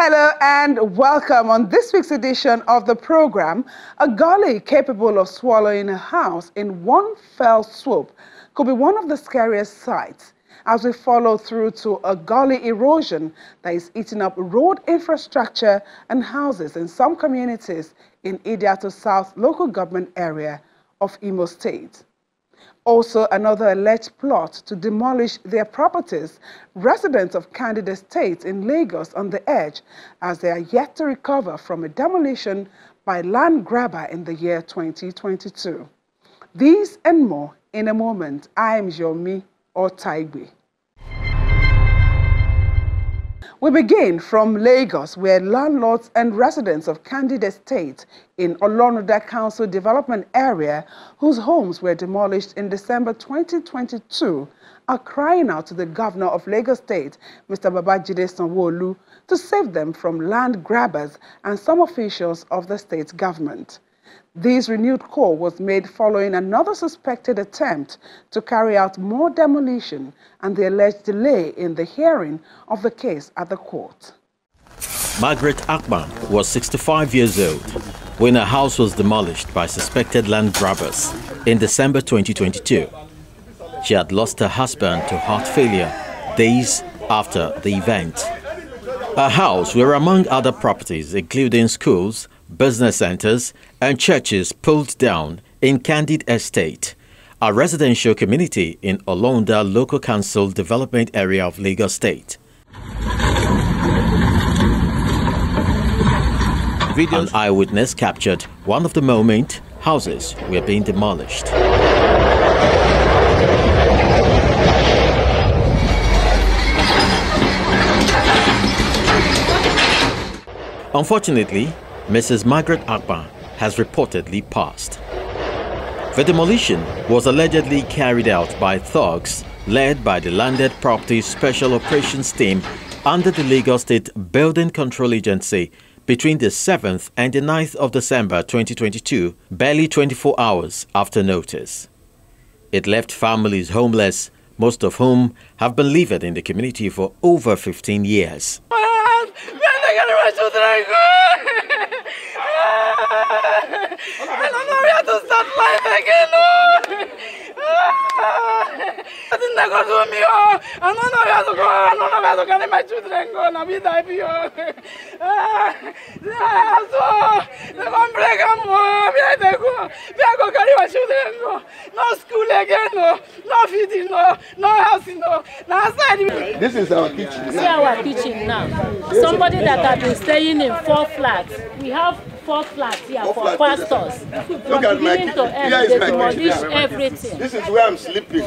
Hello and welcome. On this week's edition of the program, a gully capable of swallowing a house in one fell swoop could be one of the scariest sights as we follow through to a gully erosion that is eating up road infrastructure and houses in some communities in Idiato South local government area of Imo State. Also, another alleged plot to demolish their properties, residents of Candid Estate in Lagos on the edge as they are yet to recover from a demolition by land grabber in the year 2022. These and more in a moment. I am Yomi Otaigbe. We begin from Lagos, where landlords and residents of Candid Estate in Olonuda Council Development Area, whose homes were demolished in December 2022, are crying out to the Governor of Lagos State, Mr. Babajide Sanwo-Olu, to save them from land grabbers and some officials of the state government. This renewed call was made following another suspected attempt to carry out more demolition and the alleged delay in the hearing of the case at the court. Margaret Akpan was 65 years old when her house was demolished by suspected land grabbers in December 2022. She had lost her husband to heart failure days after the event. Her house were among other properties including schools, business centers and churches pulled down in Candid Estate, a residential community in Olonuda Local Council Development Area of Lagos State. An eyewitness captured one of the moment houses were being demolished. Unfortunately, Mrs. Margaret Akpan has reportedly passed. The demolition was allegedly carried out by thugs led by the Landed Property Special Operations Team under the Lagos State Building Control Agency between the 7th and the 9th of December 2022, barely 24 hours after notice. It left families homeless, most of whom have been living in the community for over 15 years. I don't know how to start life again. I didn't go to me. I don't know how to go. I don't know how to get my children go. Now we die. So they come break them. They go carry my children go. No school again. No feeding. No housing. No outside. This is our kitchen. See our kitchen now. Somebody that has been staying in 4 flats. We have 4 flats here for pastors. Look at my kitchen. Here is my kitchen. Everything. This is where I'm sleeping.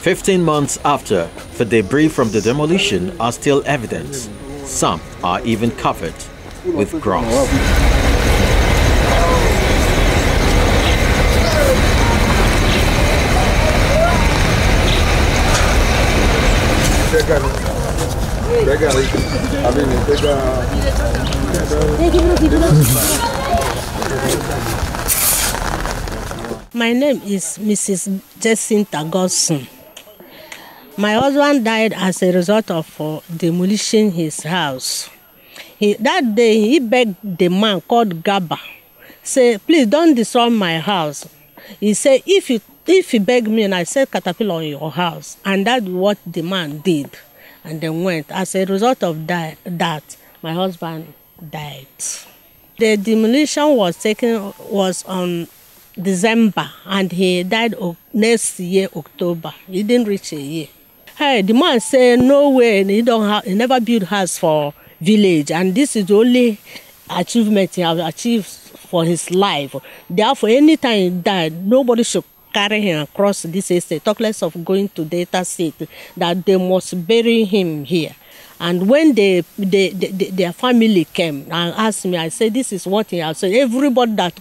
15 months after, the debris from the demolition are still evident. Some are even covered with grass. My name is Mrs. Jacinta Godson. My husband died as a result of demolishing his house. That day, he begged the man called Gaba, say, please don't destroy my house. He said, if you beg me and I set caterpillar on your house, and that's what the man did, and then went. As a result of that, my husband died. The demolition was on December, and he died next year, October. He didn't reach a year. Hey, the man said, no way, he never built house for village, and this is the only achievement he has achieved for his life. Therefore, anytime he died, nobody should carry him across this estate, talk less of going to Delta State, that they must bury him here. And when their family came and asked me, I said, this is what he has said. Everybody that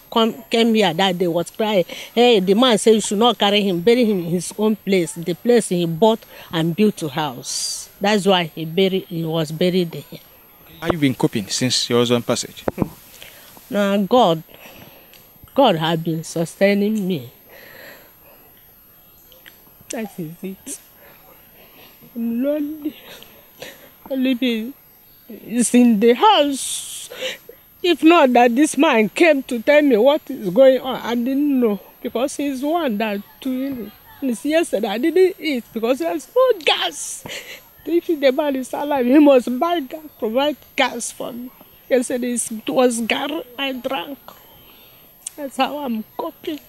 came here that day was crying. Hey, the man said you should not carry him, bury him in his own place, the place he bought and built a house. That's why he was buried there. How have you been coping since your husband's passage? Now, God has been sustaining me. That is it. I'm lonely. living is in the house. If not that this man came to tell me what is going on, I didn't know, because he's the one that doing it. Yesterday I didn't eat because there's no gas. If the man is alive, he must buy gas, provide gas for me. Yesterday it was gas I drank. That's how I'm coping.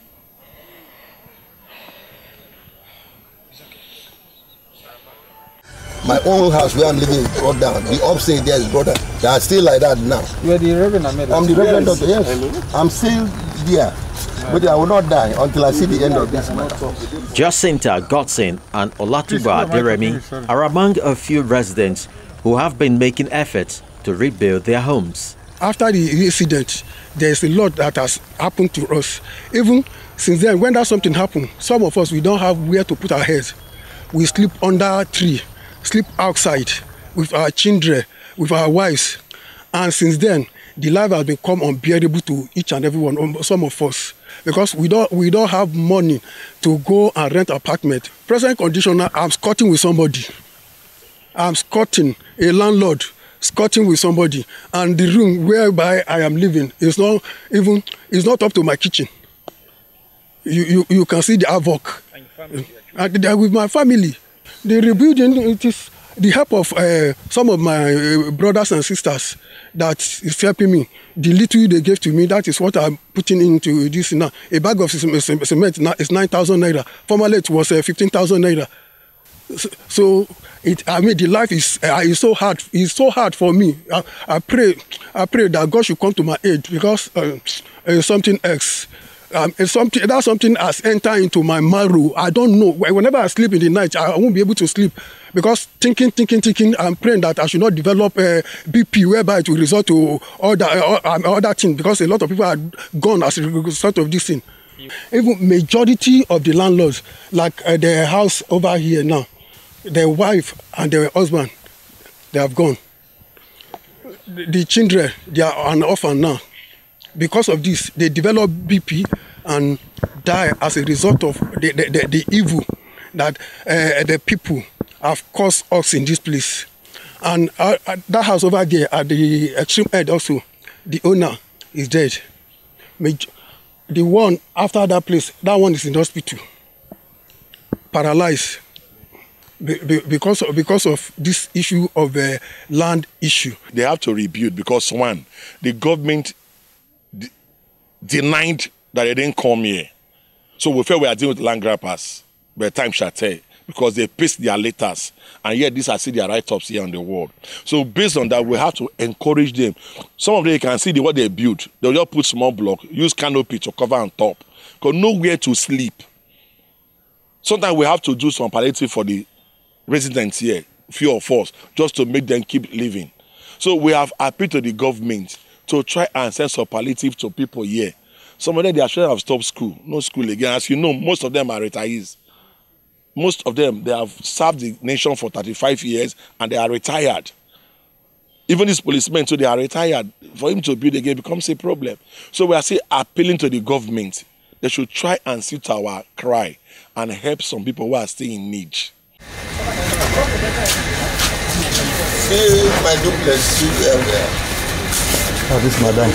My own house where I'm living is brought down. The upstairs there is brought down. They are still like that now. You are the Reverend Ahmed. I'm the Reverend Doctor, yes. I'm still there. But I will not die until I see the end of this matter. Jacinta Godson and Olatuba Deremi are among a few residents who have been making efforts to rebuild their homes. After the incident, there's a lot that has happened to us. Even since then, when that something happened, some of us, we don't have where to put our heads. We sleep under a tree, sleep outside with our children, with our wives. And since then, the life has become unbearable to each and every one, some of us, because we don't have money to go and rent an apartment. Present condition, I'm squatting with somebody. I'm squatting, a landlord, squatting with somebody, and the room whereby I am living is not up to my kitchen. You can see the havoc. And with my family, the rebuilding, it is the help of some of my brothers and sisters that is helping me. The little they gave to me, that is what I'm putting into this now. A bag of cement now is 9,000 naira. Formerly it was 15,000 naira. So the life is so hard. It's so hard for me. I pray that God should come to my aid, because something else. Something has entered into my marrow. I don't know. Whenever I sleep in the night, I won't be able to sleep, because thinking. I'm praying that I should not develop BP, whereby it will result to other things, because a lot of people are gone as a result of this thing. Even majority of the landlords, like the house over here now, their wife and their husband, they have gone. The children, they are an orphan now. Because of this, they develop BP and die as a result of the evil that the people have caused us in this place. And that house over there at the extreme end also, the owner is dead. The one after that place, that one is in hospital, paralyzed, because of this issue of land issue. They have to rebuild, because one, the government denied that they didn't come here. So we felt we are dealing with land grabbers, but time shall tell, because they paste their letters, and yet these are still their write-ups here on the world. So based on that, we have to encourage them. Some of them, you can see what they built. They'll just put small block, use canopy to cover on top, because nowhere to sleep. Sometimes we have to do some palliative for the residents here, few of us, just to make them keep living. So we have appealed to the government to try and send some palliative to people here. Some of them, they are trying to have stopped school, no school again. As you know, most of them are retirees. Most of them, they have served the nation for 35 years and they are retired. Even these policemen, so they are retired. For him to build again becomes a problem. So we are still appealing to the government. They should try and see to our cry and help some people who are still in need. See my duplex, see there. Oh, this madam.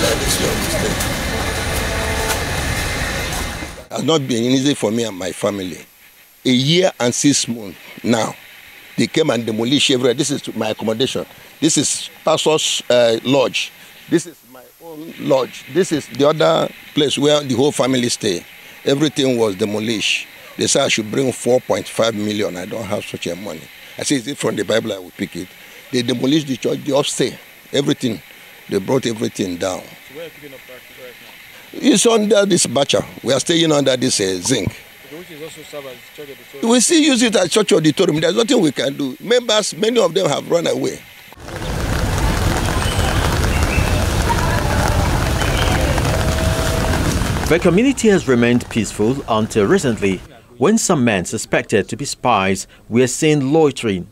It has not been easy for me and my family. A year and 6 months now. They came and demolished everywhere. This is my accommodation. This is Pastor's lodge. This is my own lodge. This is the other place where the whole family stay. Everything was demolished. They said I should bring 4.5 million. I don't have such a money. I said, is it from the Bible? I will pick it. They demolished the church, the upstairs, everything. They brought everything down. So where are you picking up right now? It's under this bacha. We are staying under this zinc. Which is also served as church auditorium. We still use it as church auditorium. There's nothing we can do. Members, many of them have run away. The community has remained peaceful until recently, when some men suspected to be spies were seen loitering.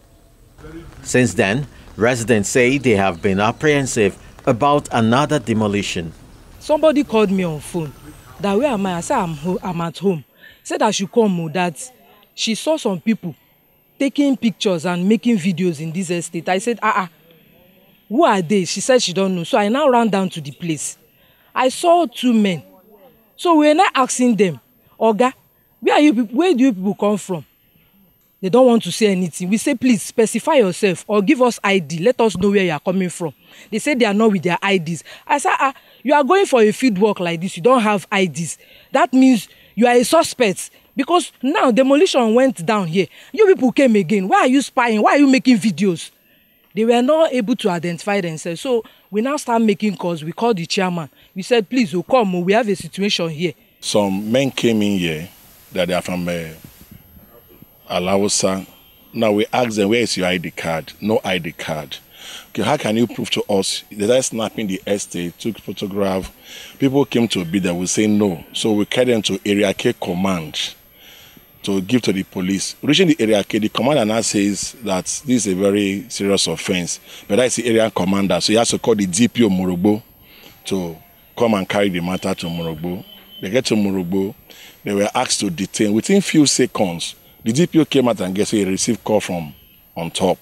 Since then, residents say they have been apprehensive about another demolition. Somebody called me on phone. That where am I? I said I'm at home. Said I should come, that she saw some people taking pictures and making videos in this estate. I said, who are they? She said she don't know. So I now ran down to the place. I saw 2 men. So we were now asking them, Oga, where do you people come from? They don't want to say anything. We say, please specify yourself or give us ID. Let us know where you are coming from. They said they are not with their IDs. I said, you are going for a field work like this. You don't have IDs. That means you are a suspect. Because now demolition went down here. You people came again. Why are you spying? Why are you making videos? They were not able to identify themselves. So we now start making calls. We called the chairman. We said, please, come. We have a situation here. Some men came in here that they are from Alawusa. Now we ask them, where is your ID card? No ID card. Okay, how can you prove to us? They are snapping the estate, took photograph. People came to be there. We say no. So we carried them to Area K command to give to the police. Reaching the Area K, the commander now says that this is a very serious offense. But that's the area commander. So he has to call the DPO Morogbo to come and carry the matter to Morogbo. They get to Morogbo. They were asked to detain. Within few seconds, the DPO came out and guess he received call from on top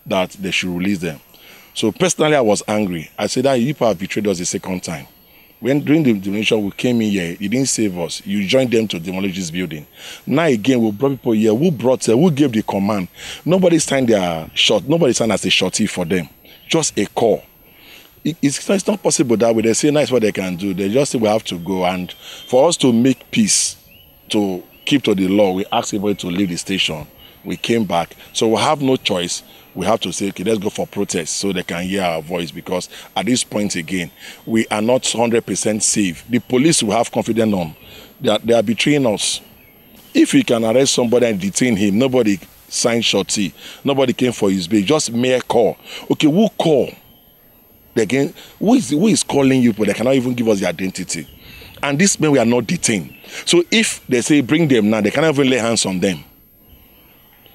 that they should release them. So personally, I was angry. I said that you people have betrayed us the second time. When during the demolition, we came in here, you didn't save us. You joined them to demolish this building. Now again, we brought people here. Who gave the command? Nobody signed their shot. Nobody signed as a shorty for them. Just a call. It's not possible that way. They say nice what they can do. They just say we have to go. And for us to make peace, to keep to the law, we asked everybody to leave the station. We came back. So we have no choice. We have to say, okay, let's go for protest so they can hear our voice, because at this point again, we are not 100% safe. The police will have confidence on. They are betraying us. If we can arrest somebody and detain him, nobody signed shorty. Nobody came for his bail. Just mere call. Okay, who call? Again, who is calling you, but they cannot even give us the identity. And these men, we are not detained. So if they say bring them now, they cannot even lay hands on them.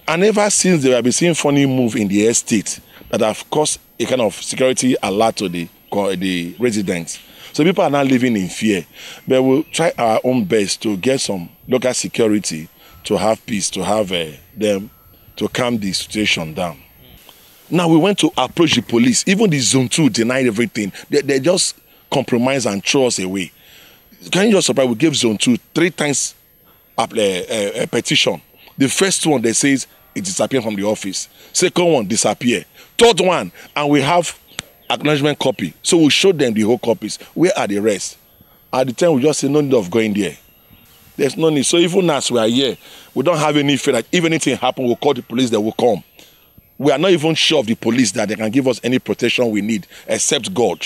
And ever since, they have been seeing funny move in the estate that have caused a kind of security alert to the residents. So people are now living in fear. But we'll try our own best to get some local security, to have peace, to have them, to calm the situation down. Now we went to approach the police. Even the Zone 2 denied everything. They just compromised and threw us away. Can you just surprise? We gave Zone 2 3 times a petition. The first one, they says it disappeared from the office. Second one, disappear. Third one, and we have acknowledgement copy. So we showed them the whole copies. Where are the rest? At the time, we just say no need of going there. There's no need. So even as we are here, we don't have any fear that if anything happens, we'll call the police, they will come. We are not even sure of the police that they can give us any protection we need, except God.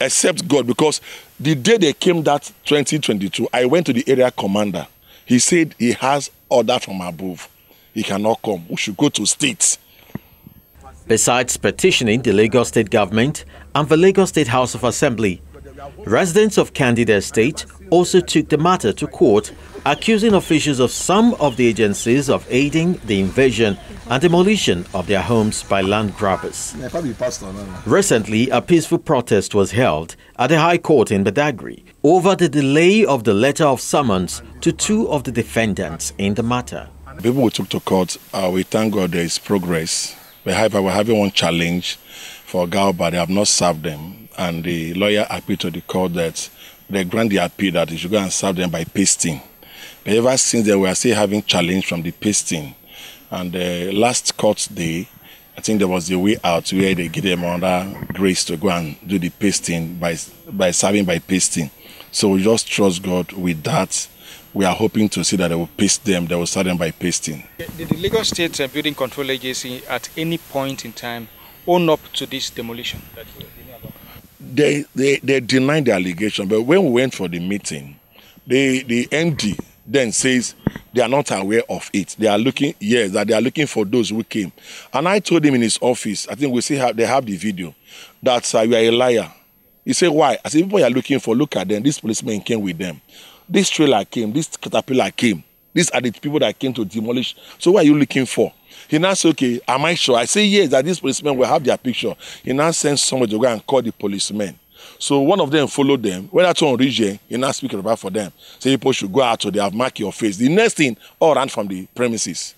Except God, because the day they came that 2022, I went to the area commander. He said he has order from above. He cannot come. We should go to states. Besides petitioning the Lagos State government and the Lagos State House of Assembly, residents of Candida Estate also took the matter to court, accusing officials of some of the agencies of aiding the invasion and demolition of their homes by land grabbers. Recently, a peaceful protest was held at the High Court in Badagry over the delay of the letter of summons to 2 of the defendants in the matter. People we took to court, we thank God there is progress. But however, we're having one challenge for Galba. They have not served them. And the lawyer appealed to the court that they grant the appeal that they should go and serve them by pasting. But ever since then, we are still having challenge from the pasting. And the last court day, I think there was a way out where they give them another grace to go and do the pasting by serving by pasting. So we just trust God with that. We are hoping to see that they will paste them, they will start them by pasting. Did the Lagos State Building Control Agency at any point in time own up to this demolition? They denied the allegation, but when we went for the meeting, the MD then says they are not aware of it. They are looking, yes, that they are looking for those who came. And I told him in his office, I think we see how they have the video, that you are a liar. He said, why? I said, people you are looking for, look at them. This policeman came with them. This trailer came, this caterpillar came. These are the people that came to demolish. So what are you looking for? He now said, okay, am I sure? I say, yes, that these policemen will have their picture. He now sends somebody to go and call the policemen. So one of them followed them. When that one reached here, he now speaking about for them. Say people should go out so they have marked your face. The next thing, all ran from the premises.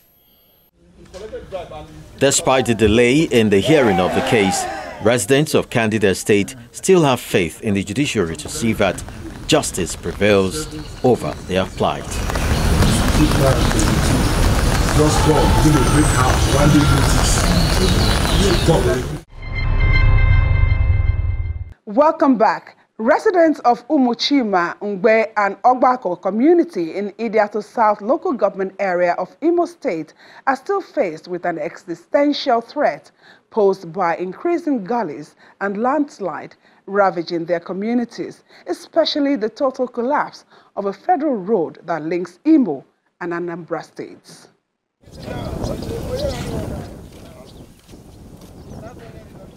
Despite the delay in the hearing of the case, residents of Candida Estate still have faith in the judiciary to see that justice prevails over their plight. Welcome back. Residents of Umuchima, Ngbe, and Ogbako community in Idiato South local government area of Imo State are still faced with an existential threat posed by increasing gullies and landslide ravaging their communities, especially the total collapse of a federal road that links Imo and Anambra states.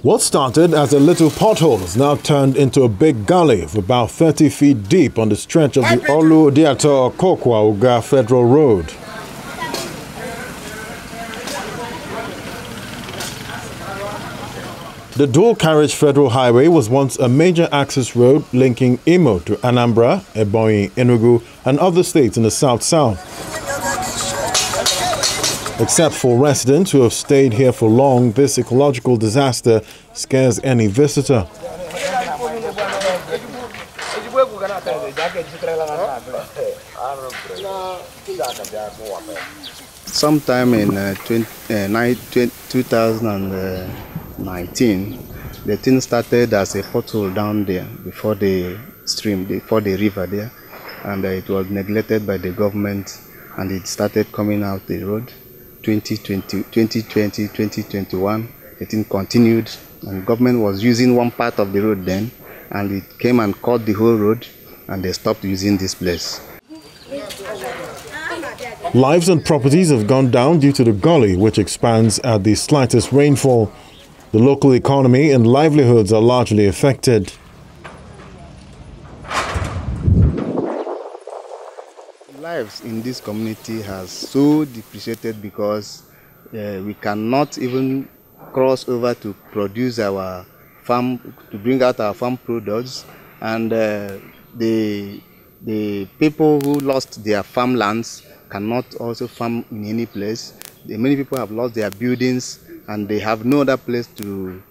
What started as a little pothole has now turned into a big gully of about 30 feet deep on the stretch of the Olu-Diato-Kokwa-Uga Federal Road. The dual-carriage federal highway was once a major access road linking Imo to Anambra, Ebonyi, Enugu, and other states in the south-south. Except for residents who have stayed here for long, this ecological disaster scares any visitor. Sometime in 2019, the thing started as a pothole down there before the stream, before the river there, and it was neglected by the government, and it started coming out the road. 2020, 2021, the thing continued, and government was using one part of the road then, and it came and cut the whole road, and they stopped using this place. Lives and properties have gone down due to the gully, which expands at the slightest rainfall. The local economy and livelihoods are largely affected. Lives in this community has so depreciated because we cannot even cross over to produce our farm, to bring out our farm products, and the people who lost their farmlands cannot also farm in any place. Many people have lost their buildings and they have no other place to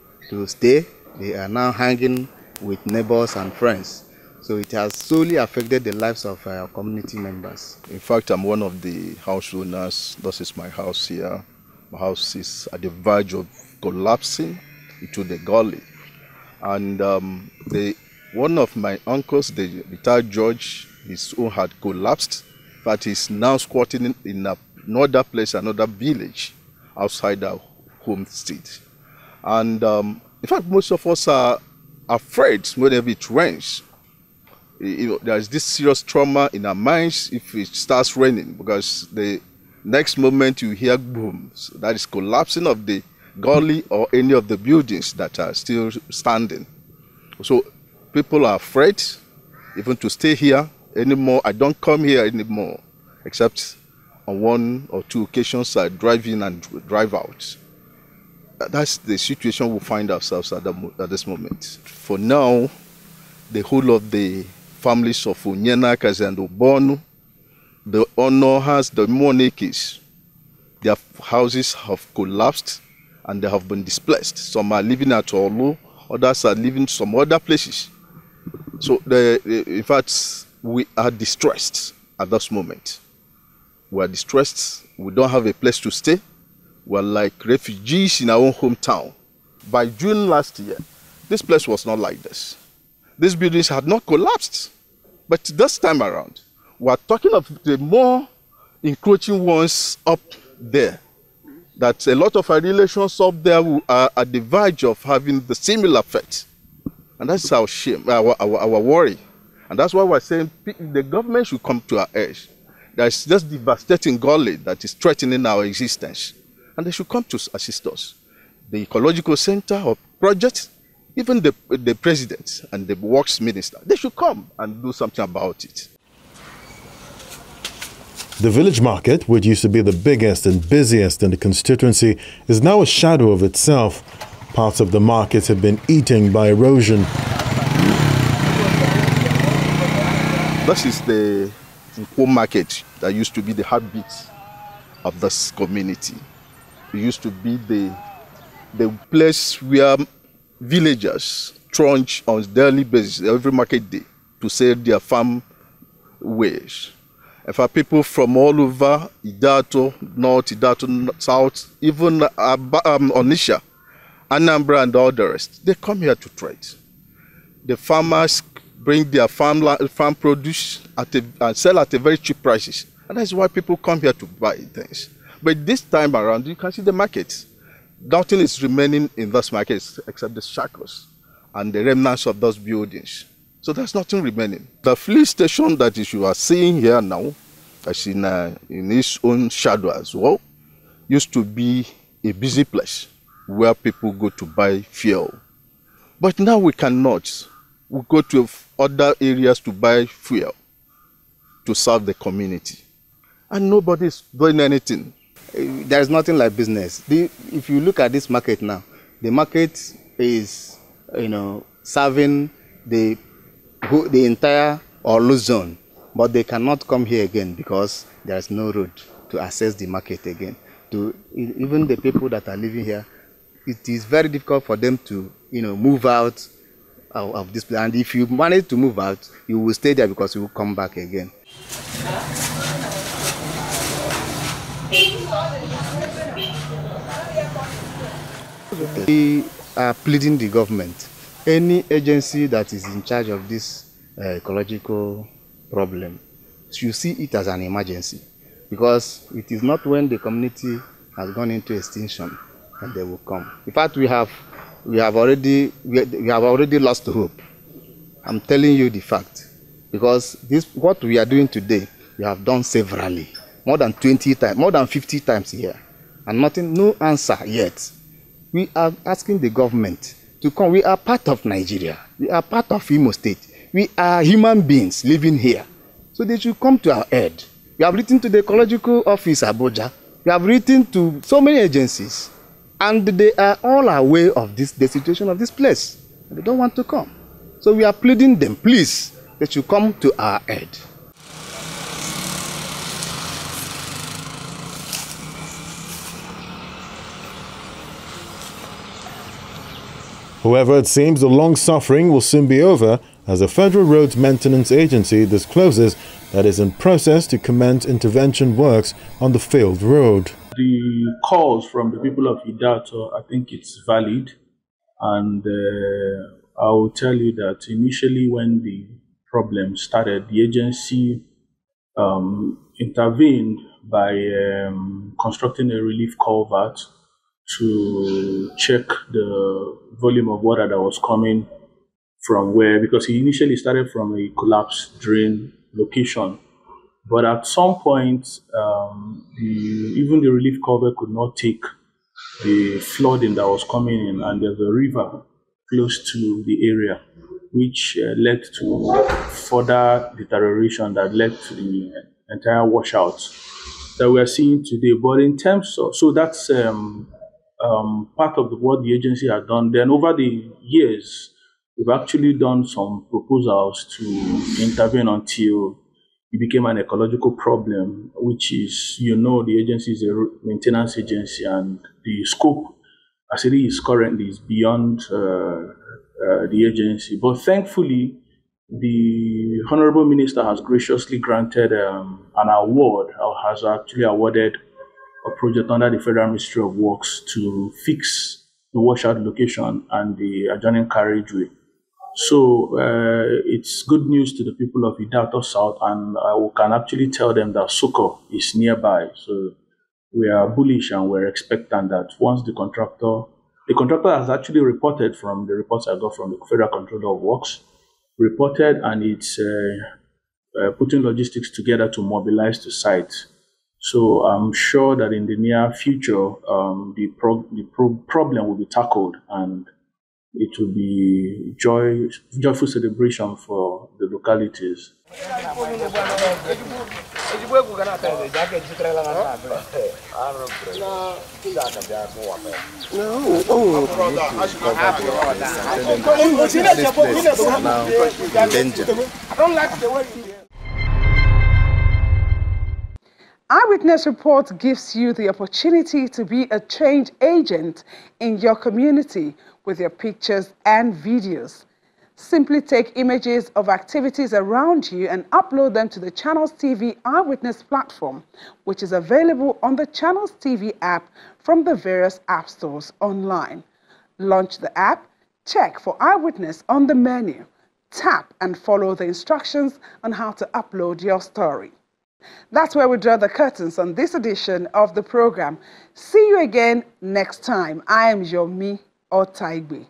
stay. They are now hanging with neighbors and friends. So it has solely affected the lives of our community members. In fact, I'm one of the house owners. This is my house here. My house is at the verge of collapsing into the gully. And one of my uncles, the retired judge, his own had collapsed, but he's now squatting in another place, another village outside our home state. And in fact, most of us are afraid whenever it rains. There's this serious trauma in our minds if it starts raining, because the next moment you hear booms, that is collapsing of the gully or any of the buildings that are still standing. So people are afraid even to stay here anymore. I don't come here anymore, except on one or two occasions I drive in and drive out. That's the situation we find ourselves at this moment. For now, the whole of the families of Onyenakas and Obonu, the Onohas, the Monekis, their houses have collapsed and they have been displaced. Some are living at Olu, others are living some other places. So, in fact, we are distressed at this moment. We are distressed. We don't have a place to stay. We are like refugees in our own hometown. By June last year, this place was not like this. These buildings had not collapsed. But this time around, we are talking of the more encroaching ones up there. That a lot of our relations up there are at the verge of having the similar effect. And that's our shame, our worry. And that's why we're saying the government should come to our edge. There's just devastating gully that is threatening our existence. And they should come to assist us. The Ecological Center or project, even the president and the works minister, they should come and do something about it. The village market, which used to be the biggest and busiest in the constituency, is now a shadow of itself. Parts of the market have been eaten by erosion. This is the Nkwo market that used to be the heartbeat of this community. used to be the place where villagers trudge on a daily basis, every market day, to sell their farm wares. And for people from all over Idato, North, Idato, South, even Onisha, Anambra and all the rest, they come here to trade. The farmers bring their farm produce and sell at a very cheap prices. And that's why people come here to buy things. But this time around, you can see the markets. Nothing is remaining in those markets except the shackles and the remnants of those buildings. So there's nothing remaining. The police station that you are seeing here now, as in its own shadow as well, used to be a busy place where people go to buy fuel. But now we cannot. We go to other areas to buy fuel to serve the community. And nobody's doing anything. There's nothing like business. If you look at this market now, the market is, serving the entire Olu zone, but they cannot come here again because there's no road to access the market again. Even the people that are living here, it is very difficult for them to, move out of this place. And if you manage to move out, you will stay there because you will come back again. We are pleading the government, any agency that is in charge of this ecological problem should see it as an emergency, because it is not when the community has gone into extinction that they will come. In fact, we have already lost hope. I'm telling you the fact, because what we are doing today, we have done severally, more than 20 times, more than 50 times here, and no answer yet. We are asking the government to come. We are part of Nigeria. We are part of Imo State. We are human beings living here. So they should come to our aid. We have written to the Ecological Office, Abuja. We have written to so many agencies. And they are all aware of the situation of this place. They don't want to come. So we are pleading them, please, they should come to our aid. However, it seems the long suffering will soon be over as the Federal Roads Maintenance Agency discloses that it's in process to commence intervention works on the failed road. The calls from the people of Idato, I think it's valid, and I will tell you that initially when the problem started, the agency intervened by constructing a relief culvert to check the volume of water that was coming from where, because he initially started from a collapsed drain location. But at some point, even the relief culvert could not take the flooding that was coming in, and there's a river close to the area, which led to further deterioration that led to the entire washout that we are seeing today. But in terms of, so that's part of what the agency has done. Then over the years, we've actually done some proposals to intervene until it became an ecological problem, which is, the agency is a maintenance agency, and the scope as it is currently is beyond the agency. But thankfully, the Honorable Minister has graciously granted an award, or has actually awarded a project under the Federal Ministry of Works to fix the washout location and the adjoining carriageway. So it's good news to the people of Idato South, and we can actually tell them that Soko is nearby. So we are bullish and we're expectant that once the contractor has actually reported, from the reports I got from the Federal Controller of Works, reported, and it's putting logistics together to mobilize the site. So I'm sure that in the near future, the problem will be tackled, and it will be joyful celebration for the localities. Eyewitness Report gives you the opportunity to be a change agent in your community with your pictures and videos. Simply take images of activities around you and upload them to the Channels TV Eyewitness platform, which is available on the Channels TV app from the various app stores online. Launch the app, check for Eyewitness on the menu, tap and follow the instructions on how to upload your story. That's where we draw the curtains on this edition of the program. See you again next time. I am Yomi Otaigbe.